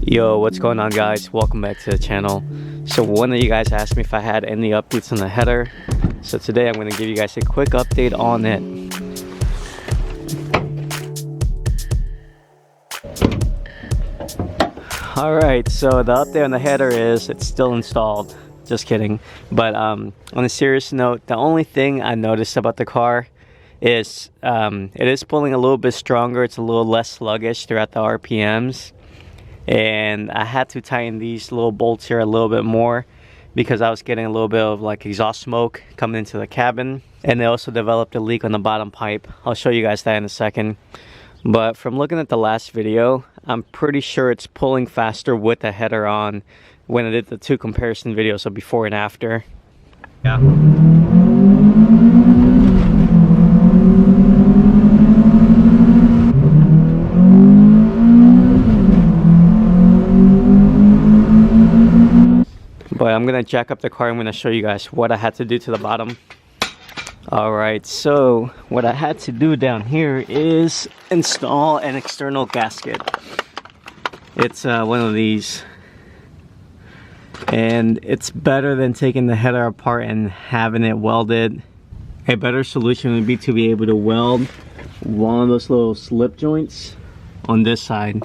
Yo, what's going on, guys? Welcome back to the channel. So one of you guys asked me if I had any updates on the header, so today I'm going to give you guys a quick update on it. Alright, so the update on the header is it's still installed. Just kidding. But on a serious note, the only thing I noticed about the car is it is pulling a little bit stronger. It's a little less sluggish throughout the RPMs. And I had to tighten these little bolts here a little bit more because I was getting a little bit of like exhaust smoke coming into the cabin. And they also developed a leak on the bottom pipe. I'll show you guys that in a second. But from looking at the last video, I'm pretty sure it's pulling faster with the header on when I did the two comparison videos, so before and after. Yeah. But I'm gonna jack up the car. I'm gonna show you guys what I had to do to the bottom. Alright, so what I had to do down here is install an external gasket. It's one of these. And it's better than taking the header apart and having it welded. A better solution would be to be able to weld one of those little slip joints on this side.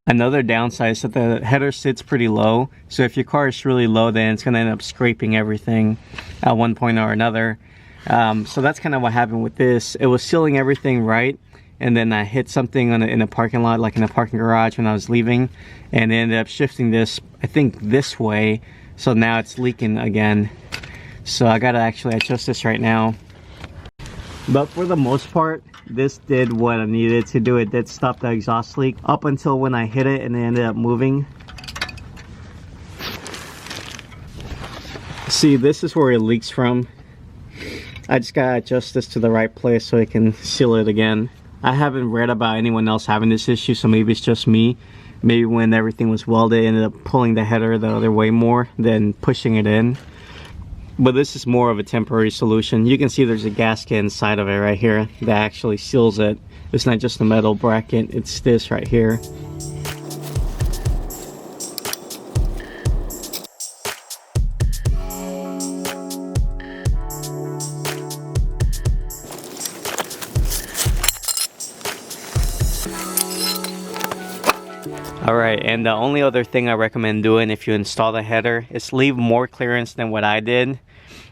Another downside is that the header sits pretty low, so if your car is really low, then it's going to end up scraping everything at one point or another. So that's kind of what happened with this. It was sealing everything right, and then I hit something in a parking lot, like in a parking garage when I was leaving, and it ended up shifting this, I think, this way, so now it's leaking again. So I gotta actually adjust this right now. But for the most part, this did what I needed to do. It did stop the exhaust leak up until when I hit it and it ended up moving. See, this is where it leaks from. I just gotta adjust this to the right place so it can seal it again. I haven't read about anyone else having this issue, so maybe it's just me. Maybe when everything was welded, it ended up pulling the header the other way more than pushing it in. But this is more of a temporary solution. You can see there's a gasket inside of it right here that actually seals it. It's not just a metal bracket, it's this right here. Alright, and the only other thing I recommend doing if you install the header is leave more clearance than what I did.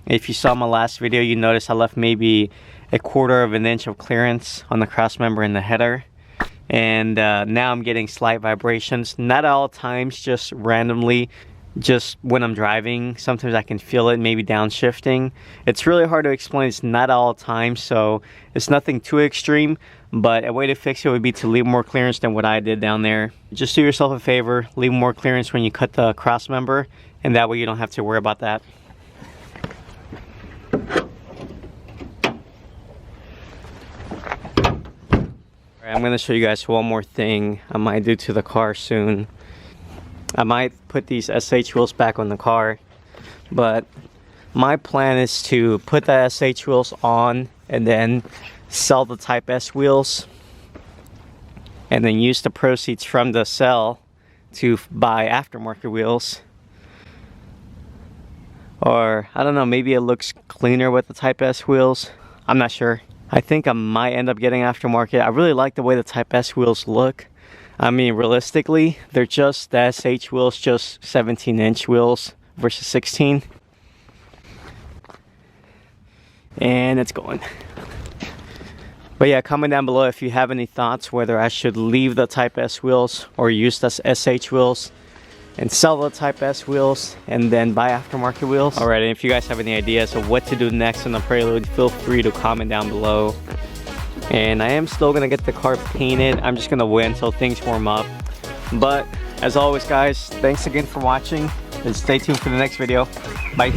If you saw my last video, you noticed I left maybe 1/4 of an inch of clearance on the cross member in the header. And now I'm getting slight vibrations, not at all times, just randomly, just when I'm driving. Sometimes I can feel it, maybe downshifting. It's really hard to explain. It's not all times, so it's nothing too extreme. But a way to fix it would be to leave more clearance than what I did down there. Just do yourself a favor, leave more clearance when you cut the cross member, and that way you don't have to worry about that. Alright, I'm going to show you guys one more thing I might do to the car soon. I might put these SH wheels back on the car, but my plan is to put the SH wheels on and then sell the Type S wheels, and then use the proceeds from the sale to buy aftermarket wheels. Or I don't know, maybe it looks cleaner with the Type S wheels. I'm not sure. I think I might end up getting aftermarket. I really like the way the Type S wheels look. I mean, realistically, they're just the SH wheels, just 17-inch wheels versus 16. And it's going. But yeah, comment down below if you have any thoughts whether I should leave the Type S wheels or use the SH wheels and sell the Type S wheels and then buy aftermarket wheels. Alright, and if you guys have any ideas of what to do next on the Prelude, feel free to comment down below. And I am still going to get the car painted. I'm just going to wait until things warm up. But as always, guys, thanks again for watching and stay tuned for the next video. Bye.